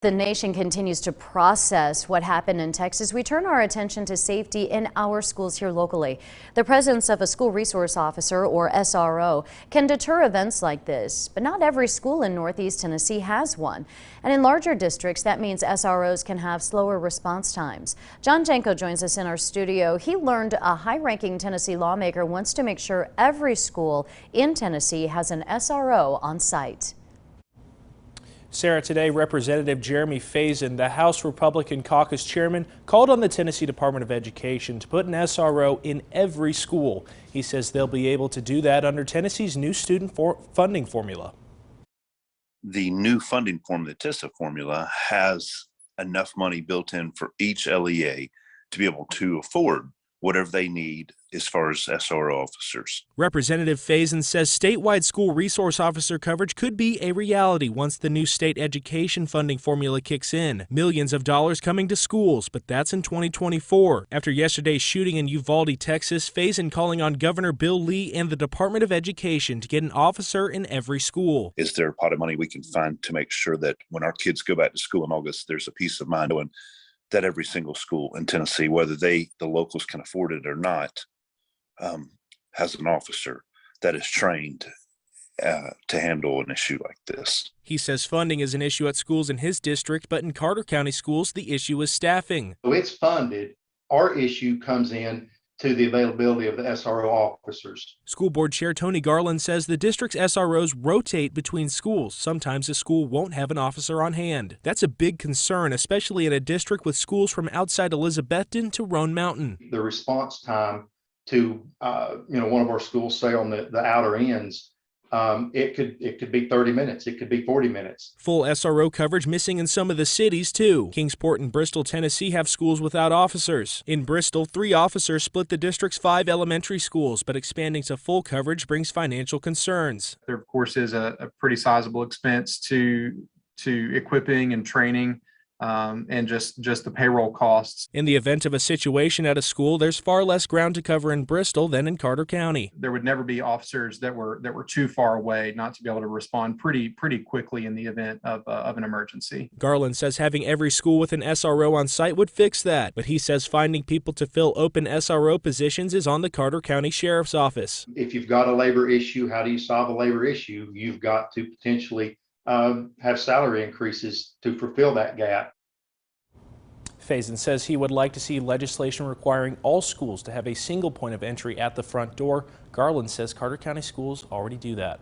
The nation continues to process what happened in Texas. We turn our attention to safety in our schools here locally. The presence of a school resource officer, or SRO, can deter events like this, but not every school in Northeast Tennessee has one. And in larger districts, that means SROs can have slower response times. John Janko joins us in our studio. He learned a high-ranking Tennessee lawmaker wants to make sure every school in Tennessee has an SRO on site. Sarah, today Representative Jeremy Faison, the House Republican Caucus chairman, called on the Tennessee Department of Education to put an SRO in every school. He says they'll be able to do that under Tennessee's new student funding formula. The new funding formula, the TISA formula, has enough money built in for each LEA to be able to afford whatever they need as far as SRO officers. Representative Faison says statewide school resource officer coverage could be a reality once the new state education funding formula kicks in. Millions of dollars coming to schools, but that's in 2024. After yesterday's shooting in Uvalde, Texas, Faison calling on Governor Bill Lee and the Department of Education to get an officer in every school. Is there a pot of money we can find to make sure that when our kids go back to school in August, there's a peace of mind knowing that every single school in Tennessee, whether the locals can afford it or not, has an officer that is trained to handle an issue like this. He says funding is an issue at schools in his district, but in Carter County schools, the issue is staffing. So it's funded. Our issue comes in to the availability of the SRO officers. School Board Chair Tony Garland says the district's SROs rotate between schools. Sometimes a school won't have an officer on hand. That's a big concern, especially in a district with schools from outside Elizabethton to Roan Mountain. The response time to one of our schools, say on the outer ends, it could be 30 minutes, it could be 40 minutes. Full SRO coverage missing in some of the cities too. Kingsport and Bristol, Tennessee have schools without officers. In Bristol, 3 officers split the district's 5 elementary schools, but expanding to full coverage brings financial concerns. There of course is a pretty sizable expense to equipping and training. And just the payroll costs. In the event of a situation at a school, there's far less ground to cover in Bristol than in Carter County. There would never be officers that were too far away not to be able to respond pretty quickly in the event of an emergency. Garland says having every school with an SRO on site would fix that, but he says finding people to fill open SRO positions is on the Carter County Sheriff's Office. If you've got a labor issue, how do you solve a labor issue? You've got to potentially have salary increases to fulfill that gap. Faison says he would like to see legislation requiring all schools to have a single point of entry at the front door. Garland says Carter County schools already do that.